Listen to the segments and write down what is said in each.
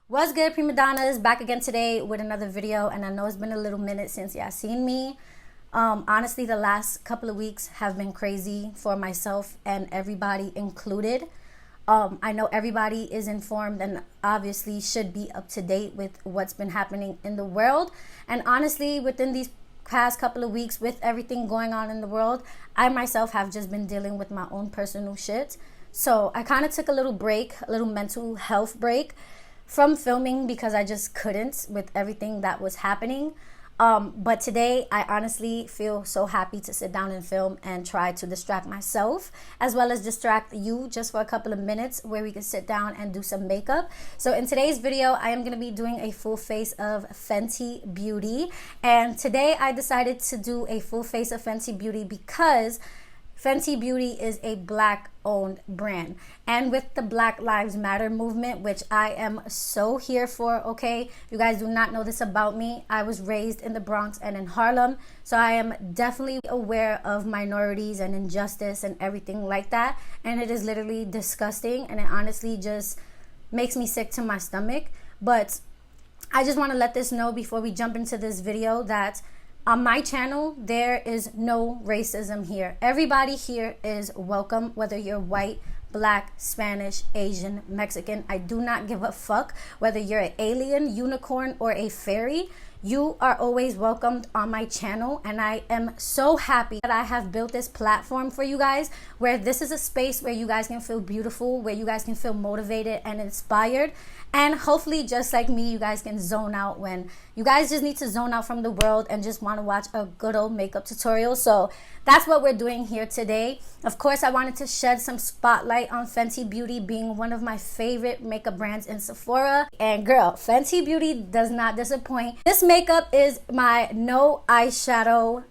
What's good, prima donnas? Back again today with another video, and I know it's been a little minute since y'all seen me. Honestly, the last couple of weeks have been crazy for myself and everybody included. I know everybody is informed and obviously should be up to date with what's been happening in the world. And honestly, within these past couple of weeks, with everything going on in the world, I myself have just been dealing with my own personal shit. So I kind of took a little break, a little mental health break from filming because I just couldn't with everything that was happening. But today I honestly feel so happy to sit down and film and try to distract myself as well as distract you just for a couple of minutes where we can sit down and do some makeup. So in today's video, I am going to be doing a full face of Fenty Beauty. And today I decided to do a full face of Fenty Beauty because Fenty Beauty is a Black owned brand, and with the Black Lives Matter movement, which I am so here for, okay? You guys do not know this about me. I was raised in the Bronx and in Harlem, so I am definitely aware of minorities and injustice and everything like that, and it is literally disgusting, and it honestly just makes me sick to my stomach. But I just want to let this know before we jump into this video that on my channel, there is no racism here. Everybody here is welcome, whether you're white, Black, Spanish, Asian, Mexican. I do not give a fuck whether you're an alien, unicorn, or a fairy. You are always welcomed on my channel, and I am so happy that I have built this platform for you guys, where this is a space where you guys can feel beautiful, where you guys can feel motivated and inspired, and hopefully just like me, you guys can zone out when you guys just need to zone out from the world and just want to watch a good old makeup tutorial. So that's what we're doing here today. Of course, I wanted to shed some spotlight on Fenty Beauty being one of my favorite makeup brands in Sephora. And girl, Fenty Beauty does not disappoint. This makeup is my no eyeshadow,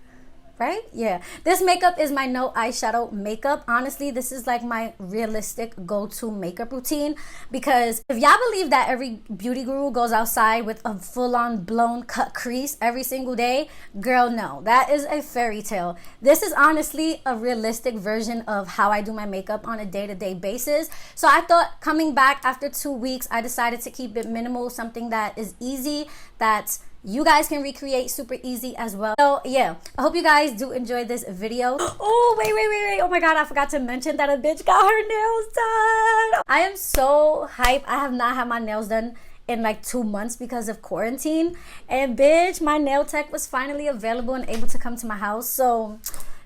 right? Yeah, this makeup is my no eyeshadow makeup. Honestly, this is like my realistic go-to makeup routine, because if y'all believe that every beauty guru goes outside with a full-on blown cut crease every single day, girl, no, that is a fairy tale. This is honestly a realistic version of how I do my makeup on a day-to-day basis. So I thought, coming back after 2 weeks, I decided to keep it minimal, something that is easy, that you guys can recreate super easy as well. So yeah, I hope you guys do enjoy this video. Oh, wait. Oh my God, I forgot to mention that a bitch got her nails done. I am so hyped. I have not had my nails done in like 2 months because of quarantine. And bitch, my nail tech was finally available and able to come to my house. So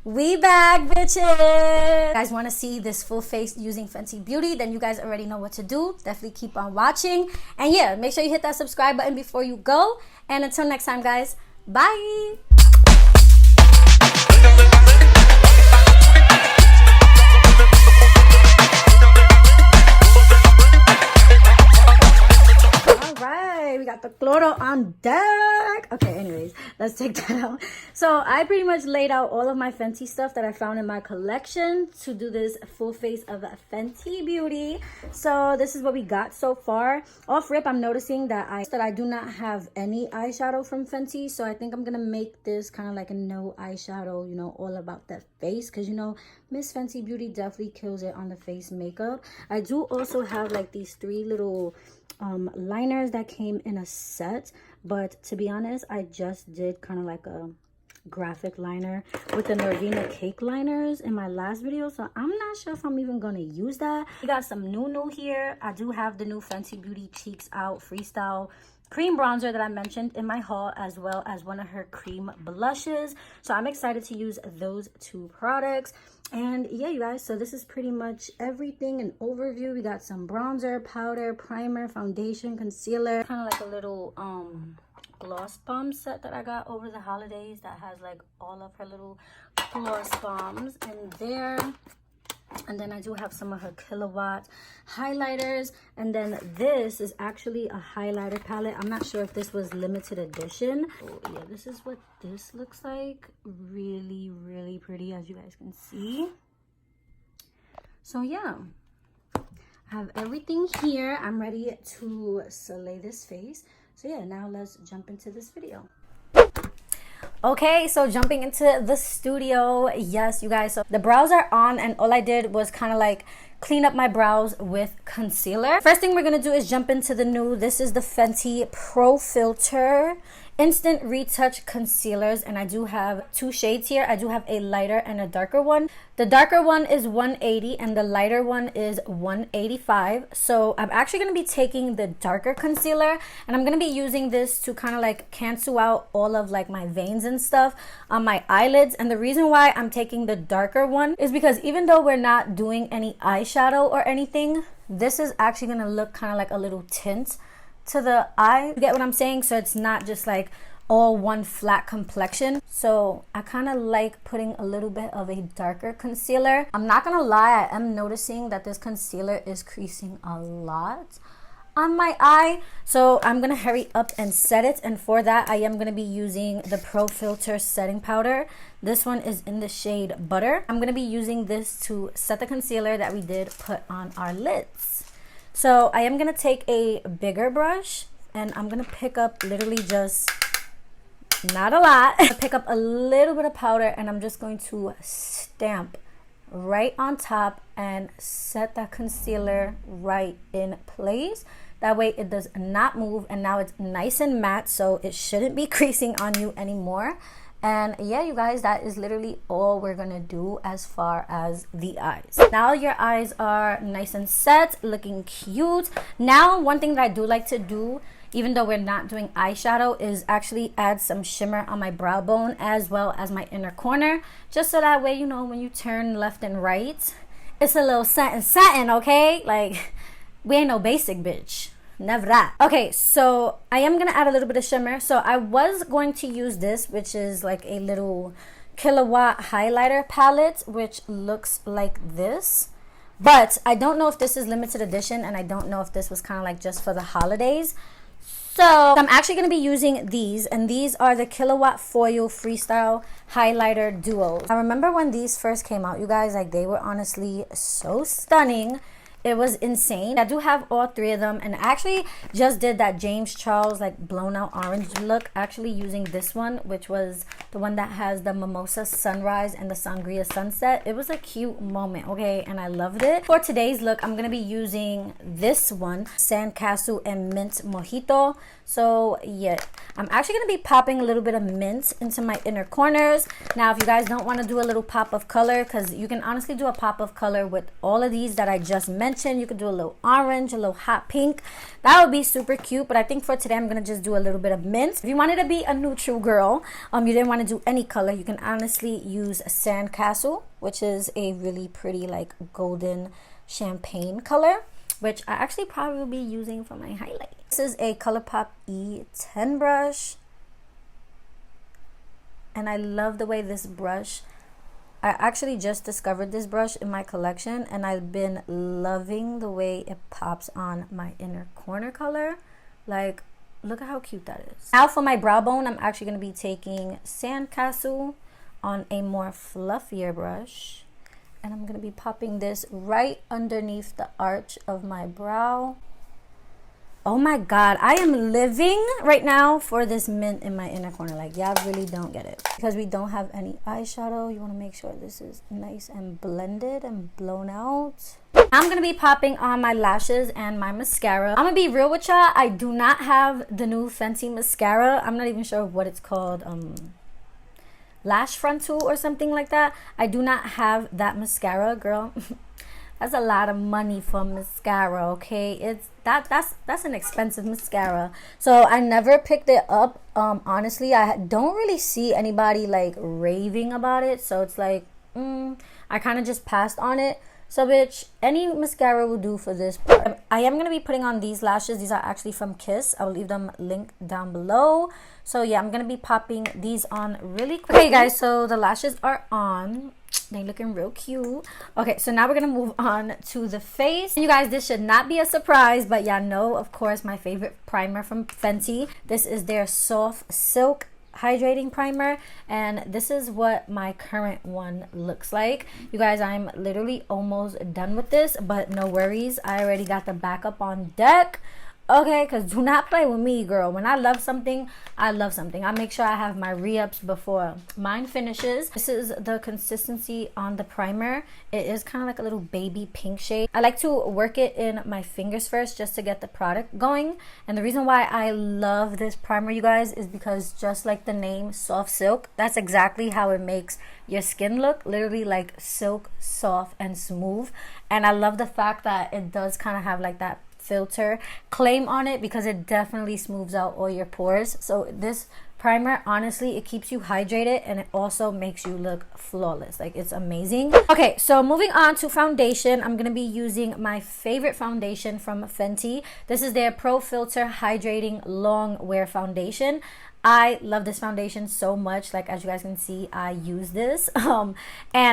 we back, bitches. You guys want to see this full face using Fenty Beauty, then you guys already know what to do. Definitely keep on watching. And yeah, make sure you hit that subscribe button before you go. And until next time, guys, bye. We got the cloro on deck. Okay, anyways, let's take that out. So I pretty much laid out all of my Fenty stuff that I found in my collection to do this full face of Fenty Beauty. So this is what we got so far. Off rip, I'm noticing that I do not have any eyeshadow from Fenty, so I think I'm gonna make this kind of like a no eyeshadow, you know, all about that face, because you know Miss Fenty Beauty definitely kills it on the face makeup. I do also have like these 3 little liners that came in a set, but to be honest, I just did kind of like a graphic liner with the Norvina cake liners in my last video, so I'm not sure if I'm even gonna use that. We got some new here. I do have the new Fenty Beauty Cheeks Out Freestyle cream bronzer that I mentioned in my haul, as well as one of her cream blushes. So I'm excited to use those 2 products. And yeah, you guys, so this is pretty much everything, an overview. We got some bronzer, powder, primer, foundation, concealer, kind of like a little gloss bomb set that I got over the holidays that has like all of her little gloss bombs in there. And then I do have some of her kilowatt highlighters. And then this is actually a highlighter palette. I'm not sure if this was limited edition. Oh yeah, this is what this looks like. Really, really pretty, as you guys can see. So yeah, I have everything here. I'm ready to slay this face. So yeah, now let's jump into this video. Okay, so jumping into the studio, yes, you guys, so the brows are on, and all I did was kind of like clean up my brows with concealer. First thing we're gonna do is jump into the new, this is the Fenty Pro Filtr Instant Retouch Concealers, and I do have two shades here. I do have a lighter and a darker one. The darker one is 180 and the lighter one is 185. So I'm actually going to be taking the darker concealer, and I'm going to be using this to kind of like cancel out all of like my veins and stuff on my eyelids. And the reason why I'm taking the darker one is because even though we're not doing any eyeshadow or anything, this is actually going to look kind of like a little tint to the eye. You get what I'm saying? So it's not just like all one flat complexion. So I kind of like putting a little bit of a darker concealer. I'm not gonna lie, I am noticing that this concealer is creasing a lot on my eye, so I'm gonna hurry up and set it. And for that, I am gonna be using the Pro Filtr setting powder. This one is in the shade Butter. I'm gonna be using this to set the concealer that we did put on our lids. So I am going to take a bigger brush, and I'm going to pick up literally just, not a lot, pick up a little bit of powder, and I'm just going to stamp right on top and set that concealer right in place. That way it does not move, and now it's nice and matte, so it shouldn't be creasing on you anymore. And yeah, you guys, that is literally all we're gonna do as far as the eyes. Now your eyes are nice and set, looking cute. Now, one thing that I do like to do, even though we're not doing eyeshadow, is actually add some shimmer on my brow bone as well as my inner corner, just so that way, you know, when you turn left and right, it's a little satin, okay? Like, we ain't no basic bitch. Never that. Okay, so I am gonna add a little bit of shimmer. So I was going to use this, which is like a little kilowatt highlighter palette, which looks like this, but I don't know if this is limited edition, and I don't know if this was kind of like just for the holidays. So I'm actually going to be using these, and these are the Killawatt Foil Freestyle Highlighter Duos. I remember when these first came out, you guys, like, they were honestly so stunning. It was insane. I do have all three of them, and I actually just did that James Charles like blown out orange look, actually using this one, which was the one that has the mimosa sunrise and the sangria sunset. It was a cute moment, okay, and I loved it. For today's look, I'm gonna be using this one, Sandcastle and Mint Mojito. So yeah, I'm actually gonna be popping a little bit of mint into my inner corners. Now, if you guys don't want to do a little pop of color, because you can honestly do a pop of color with all of these that I just mentioned. You could do a little orange, a little hot pink. That would be super cute, but I think for today I'm gonna just do a little bit of mint. If you wanted to be a neutral girl, you didn't want to do any color, you can honestly use Sandcastle, which is a really pretty like golden champagne color, which I actually probably will be using for my highlight. This is a ColourPop E10 brush, and I love the way this brush, I actually just discovered this brush in my collection, and I've been loving the way it pops on my inner corner color. Like, look at how cute that is. Now for my brow bone, I'm actually going to be taking Sandcastle on a more fluffier brush, and I'm going to be popping this right underneath the arch of my brow. Oh my god, I am living right now for this mint in my inner corner. Like, y'all really don't get it. Because we don't have any eyeshadow, you want to make sure this is nice and blended and blown out. I'm going to be popping on my lashes and my mascara. I'm going to be real with y'all, I do not have the new Fenty mascara. I'm not even sure what it's called. Lash frontal or something like that. I do not have that mascara, girl. That's a lot of money for mascara, okay? It's that's an expensive mascara. So I never picked it up. Honestly, I don't really see anybody like raving about it. So it's like, I kind of just passed on it. So bitch, any mascara will do for this. I am going to be putting on these lashes. These are actually from Kiss. I will leave them linked down below. So yeah, I'm going to be popping these on really quick. Okay guys, so the lashes are on. They looking real cute. Okay, so now we're going to move on to the face. You guys, this should not be a surprise, but y'all know, of course, my favorite primer from Fenty. This is their Soft Silk Hydrating Primer, and this is what my current one looks like. You guys, I'm literally almost done with this, but no worries, I already got the backup on deck. Okay, because do not play with me, girl. When I love something, I love something. I make sure I have my re-ups before mine finishes. This is the consistency on the primer. It is kind of like a little baby pink shade. I like to work it in my fingers first just to get the product going. And the reason why I love this primer, you guys, is because just like the name, soft silk, that's exactly how it makes your skin look. Literally like silk, soft and smooth. And I love the fact that it does kind of have like that filter claim on it, because it definitely smooths out all your pores. So this primer, honestly, it keeps you hydrated and it also makes you look flawless. Like, it's amazing. Okay, so moving on to foundation, I'm gonna be using my favorite foundation from Fenty. This is their Pro Filter Hydrating Long Wear Foundation. I love this foundation so much. Like, as you guys can see, I use this and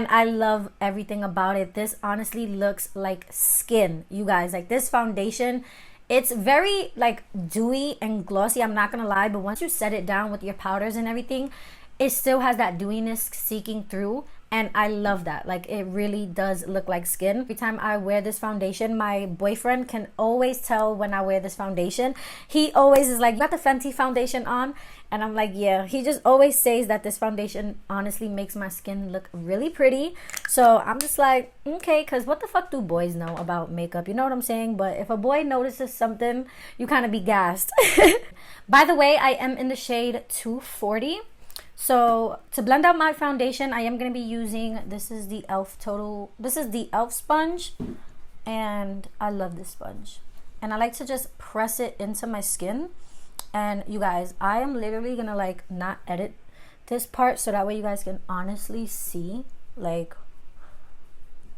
I love everything about it. This honestly looks like skin, you guys. Like, this foundation, it's very like dewy and glossy, I'm not gonna lie, but once you set it down with your powders and everything, it still has that dewiness seeking through. And I love that. Like, it really does look like skin. Every time I wear this foundation, my boyfriend can always tell when I wear this foundation. He always is like, "You got the Fenty foundation on?" And I'm like, yeah. He just always says that this foundation honestly makes my skin look really pretty. So I'm just like, okay, because what the fuck do boys know about makeup? You know what I'm saying? But if a boy notices something, you kind of be gassed. By the way, I am in the shade 240. So to blend out my foundation, I am going to be using, this is the e.l.f. sponge, and I love this sponge. And I like to just press it into my skin. And you guys, I am literally going to like not edit this part so that way you guys can honestly see, like,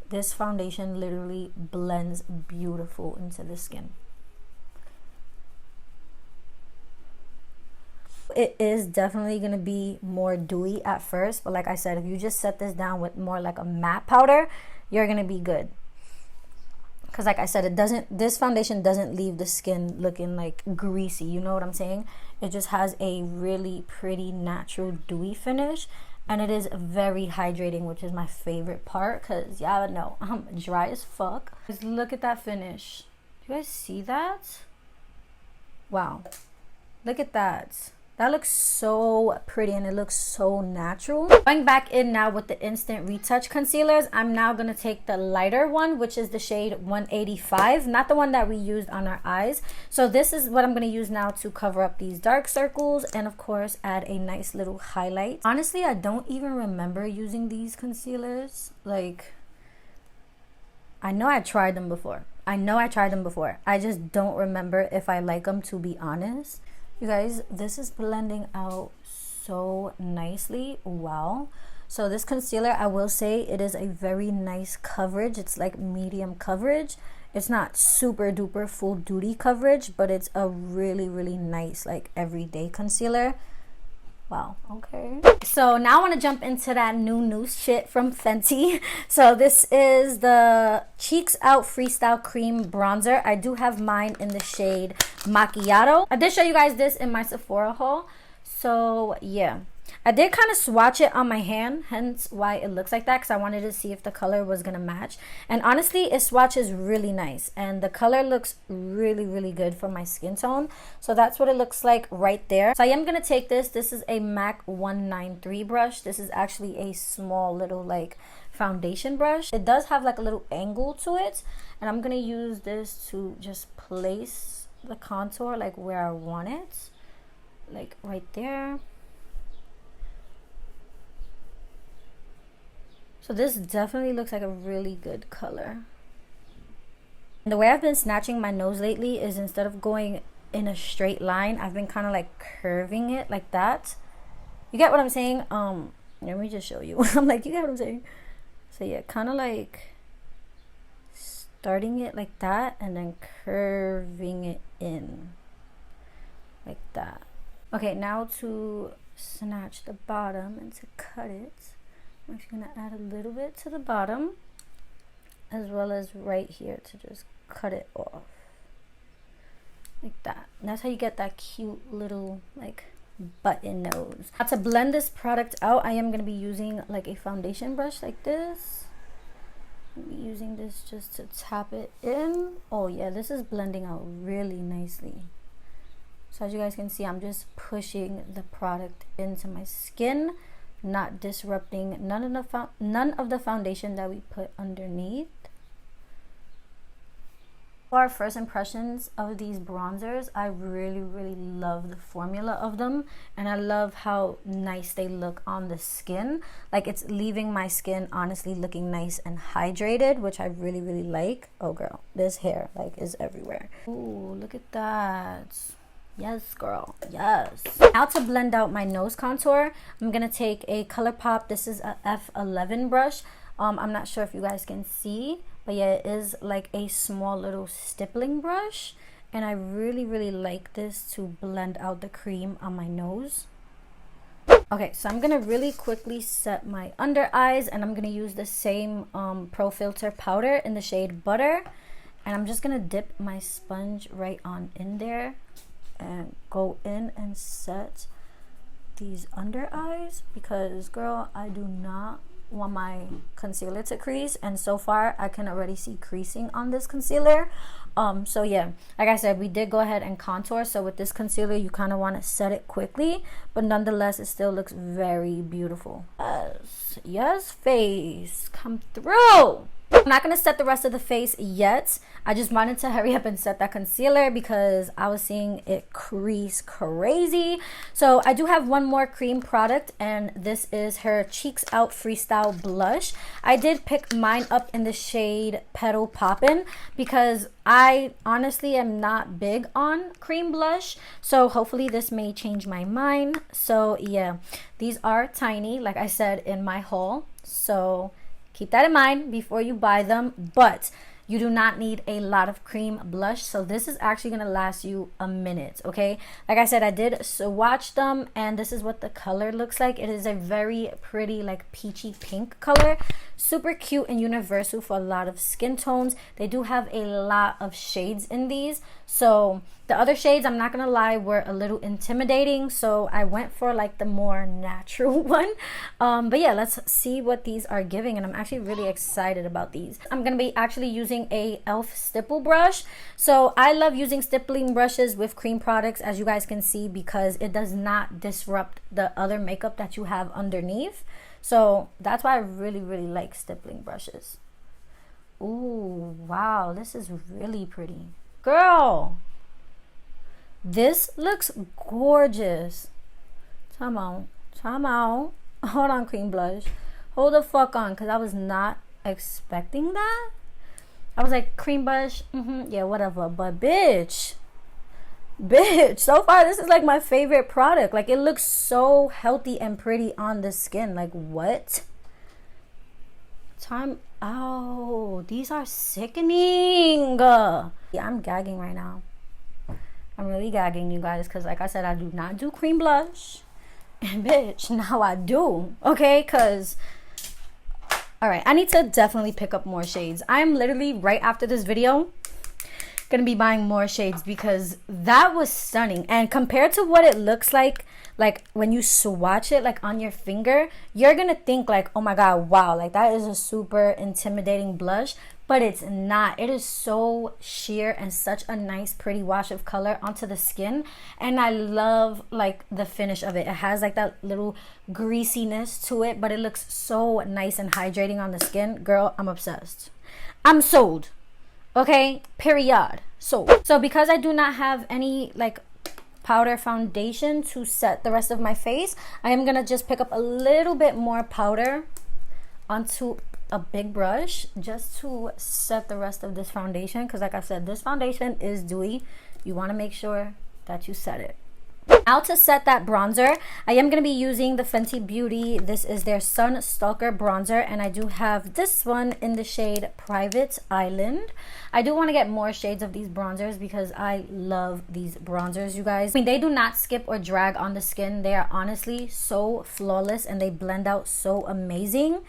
this foundation literally blends beautiful into the skin. It is definitely going to be more dewy at first, but like I said, if you just set this down with more like a matte powder, you're going to be good. Because like I said, this foundation doesn't leave the skin looking like greasy, you know what I'm saying? It just has a really pretty natural dewy finish, and it is very hydrating, which is my favorite part, because y'all know I'm dry as fuck. Just look at that finish. Do you guys see that? Wow, look at that. That looks so pretty and it looks so natural. Going back in now with the Instant Retouch concealers, I'm now going to take the lighter one, which is the shade 185, not the one that we used on our eyes. So this is what I'm going to use now to cover up these dark circles and of course add a nice little highlight. Honestly, I don't even remember using these concealers. Like, I know I tried them before. I just don't remember if I like them, to be honest. You guys, this is blending out so nicely. Wow. So this concealer, I will say, it is a very nice coverage. It's like medium coverage. It's not super duper full duty coverage, but it's a really, really nice like everyday concealer. Wow, okay. So now I want to jump into that new shit from Fenty. So this is the Cheeks Out Freestyle Cream Bronzer. I do have mine in the shade Macchiato. I did show you guys this in my Sephora haul. So yeah, I did kind of swatch it on my hand, hence why it looks like that, because I wanted to see if the color was gonna match. And honestly, it swatches really nice and the color looks really, really good for my skin tone. So that's what it looks like right there. So I am gonna take this. This is a MAC 193 brush. This is actually a small little like foundation brush. It does have like a little angle to it, and I'm gonna use this to just place the contour like where I want it, like right there. So this definitely looks like a really good color. And the way I've been snatching my nose lately is, instead of going in a straight line, I've been kind of like curving it like that. You get what I'm saying? Let me just show you. I'm like, you get what I'm saying? So yeah, kind of like starting it like that and then curving it in like that. Okay, now to snatch the bottom and to cut it, I'm just gonna add a little bit to the bottom, as well as right here to just cut it off like that. And that's how you get that cute little like button nose. Now to blend this product out, I am gonna be using like a foundation brush like this. I'm using this just to tap it in. Oh yeah, this is blending out really nicely. So as you guys can see, I'm just pushing the product into my skin, not disrupting none of the foundation that we put underneath. For our first impressions of these bronzers, I really love the formula of them, and I love how nice they look on the skin. Like, it's leaving my skin honestly looking nice and hydrated, which I really like. Oh girl, this hair like is everywhere. Ooh, look at that. Yes girl, yes. Now to blend out my nose contour, I'm gonna take a ColourPop. This is a F11 brush. I'm not sure if you guys can see, but yeah, it is like a small little stippling brush, and I really like this to blend out the cream on my nose. Okay, so I'm gonna really quickly set my under eyes, and I'm gonna use the same Pro Filter powder in the shade Butter, and I'm just gonna dip my sponge right on in there and go in and set these under eyes, because girl, I do not want my concealer to crease, and so far I can already see creasing on this concealer. So yeah, like I said, we did go ahead and contour, so with this concealer you kind of want to set it quickly, but nonetheless it still looks very beautiful. Yes, face, come through. I'm not going to set the rest of the face yet. I just wanted to hurry up and set that concealer because I was seeing it crease crazy. So I do have one more cream product, and this is her Cheeks Out Freestyle Blush. I did pick mine up in the shade Petal Poppin because I honestly am not big on cream blush. So hopefully this may change my mind. So yeah, these are tiny, like I said in my haul. So keep that in mind before you buy them, but you do not need a lot of cream blush, so this is actually going to last you a minute, okay? Like I said, I did swatch them, and this is what the color looks like. It is a very pretty, like, peachy pink color. Super cute and universal for a lot of skin tones. They do have a lot of shades in these, so the other shades, I'm not gonna lie, were a little intimidating, so I went for like the more natural one. But yeah, let's see what these are giving, and I'm actually really excited about these. I'm gonna be actually using a e.l.f. stipple brush. So I love using stippling brushes with cream products, as you guys can see, because it does not disrupt the other makeup that you have underneath. So that's why I really like stippling brushes. Ooh, wow, this is really pretty. Girl, this looks gorgeous. Time out. Hold on, cream blush. Hold the fuck on, because I was not expecting that. I was like, cream blush, yeah, whatever. But bitch, so far this is like my favorite product. Like, it looks so healthy and pretty on the skin. Like, what? Time out. These are sickening. Yeah, I'm gagging right now. I'm really gagging, you guys, because like I said, I do not do cream blush. And bitch, now I do. Okay, because alright, I need to definitely pick up more shades. I'm literally, right after this video, gonna be buying more shades, because that was stunning. And compared to what it looks like when you swatch it like on your finger, you're gonna think like, oh my god, wow, like that is a super intimidating blush. But it's not. It is so sheer and such a nice pretty wash of color onto the skin, and I love like the finish of it. It has like that little greasiness to it, but it looks so nice and hydrating on the skin. Girl, I'm obsessed. I'm sold. Okay, period. So because I do not have any like powder foundation to set the rest of my face, I am gonna just pick up a little bit more powder onto a big brush just to set the rest of this foundation, because like I said, this foundation is dewy. You want to make sure that you set it. Now to set that bronzer, I am going to be using the Fenty Beauty. This is their Sun Stalker bronzer, and I do have this one in the shade Private Island. I do want to get more shades of these bronzers because I love these bronzers, you guys. I mean, they do not skip or drag on the skin. They are honestly so flawless, and they blend out so amazing.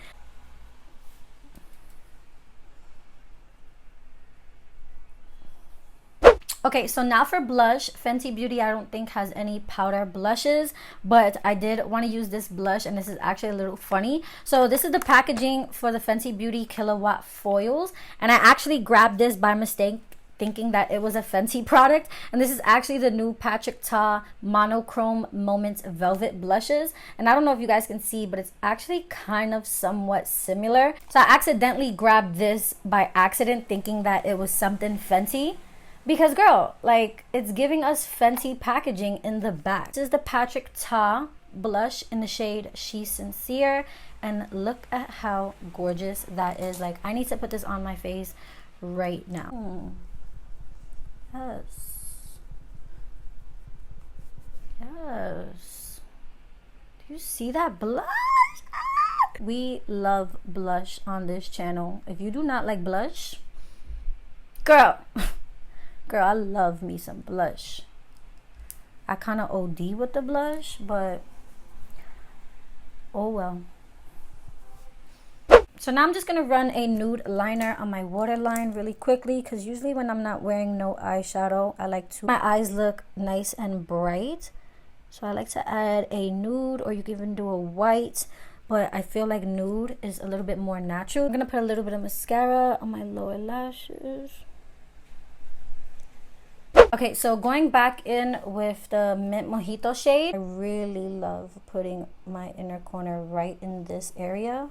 Okay, so now for blush. Fenty Beauty I don't think has any powder blushes, but I did want to use this blush, and this is actually a little funny. So this is the packaging for the Fenty Beauty Kilowatt foils, and I actually grabbed this by mistake thinking that it was a Fenty product, and this is actually the new Patrick Ta Monochrome Moments Velvet blushes. And I don't know if you guys can see, but it's actually kind of somewhat similar. So I accidentally grabbed this by accident thinking that it was something Fenty, because girl, like, it's giving us Fenty packaging in the back. This is the Patrick Ta blush in the shade She's Sincere, and look at how gorgeous that is. Like, I need to put this on my face right now. Yes. Do you see that blush? We love blush on this channel. If you do not like blush, girl, I love me some blush. I kind of OD with the blush, but oh well. So now I'm just going to run a nude liner on my waterline really quickly, because usually when I'm not wearing no eyeshadow, I like to, my eyes look nice and bright. So I like to add a nude, or you can even do a white, but I feel like nude is a little bit more natural. I'm going to put a little bit of mascara on my lower lashes. Okay, so going back in with the Mint Mojito shade, I really love putting my inner corner right in this area.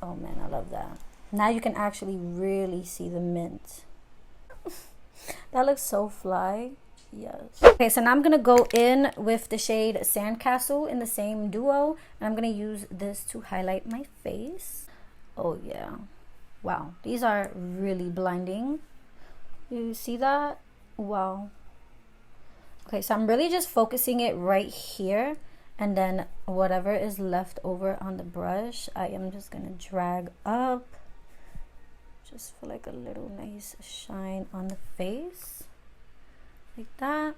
Oh man, I love that. Now you can actually really see the mint. That looks so fly. Yes. Okay, so now I'm going to go in with the shade Sandcastle in the same duo. And I'm going to use this to highlight my face. Oh yeah. Wow. These are really blinding. You see that? Wow. Okay, so I'm really just focusing it right here. And then whatever is left over on the brush, I am just going to drag up. Just for like a little nice shine on the face. Like that.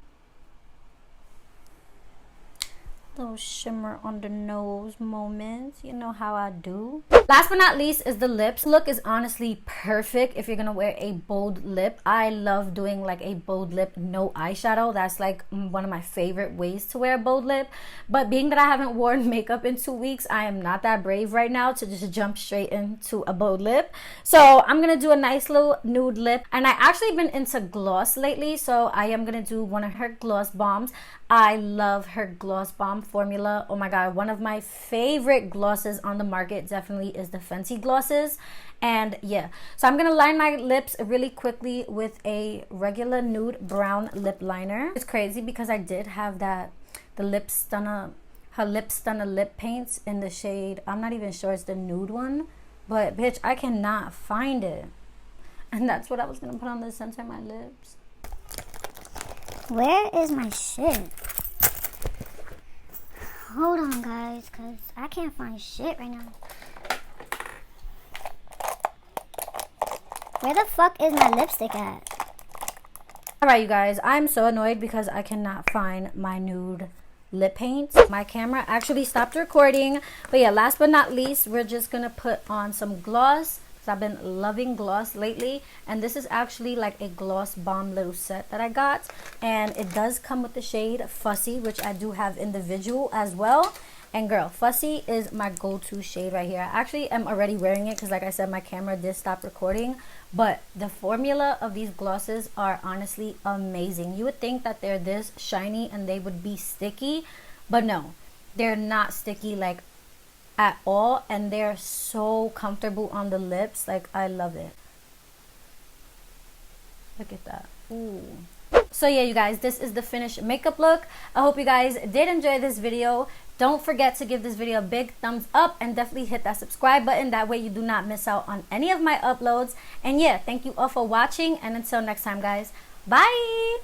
Little shimmer on the nose moment. You know how I do. Last but not least is the lips. Look is honestly perfect if you're gonna wear a bold lip. I love doing like a bold lip, no eyeshadow. That's like one of my favorite ways to wear a bold lip. But being that I haven't worn makeup in 2 weeks, I am not that brave right now to just jump straight into a bold lip. So I'm gonna do a nice little nude lip. And I actually been into gloss lately, so I am gonna do one of her gloss bombs. I love her gloss bomb formula. Oh my god, one of my favorite glosses on the market definitely is the Fenty glosses. And yeah, so I'm gonna line my lips really quickly with a regular nude brown lip liner. It's crazy because I did have that, the lip stunner, her lip stunner lip paints in the shade, I'm not even sure it's the nude one, but bitch, I cannot find it. And that's what I was gonna put on the center of my lips. Where is my shit? Hold on, guys, because I can't find shit right now. Where the fuck is my lipstick at? Alright, you guys, I'm so annoyed because I cannot find my nude lip paint. My camera actually stopped recording. But yeah, last but not least, we're just going to put on some gloss. I've been loving gloss lately, and this is actually like a gloss bomb little set that I got, and it does come with the shade Fussy, which I do have individual as well. And girl, Fussy is my go-to shade right here. I actually am already wearing it because like I said, my camera did stop recording, but the formula of these glosses are honestly amazing. You would think that they're this shiny and they would be sticky, but no, they're not sticky like at all, and they're so comfortable on the lips. Like, I love it. Look at that. Ooh. So yeah, you guys, this is the finished makeup look. I hope you guys did enjoy this video. Don't forget to give this video a big thumbs up and definitely hit that subscribe button. That way you do not miss out on any of my uploads. And yeah, thank you all for watching, and until next time, guys, bye.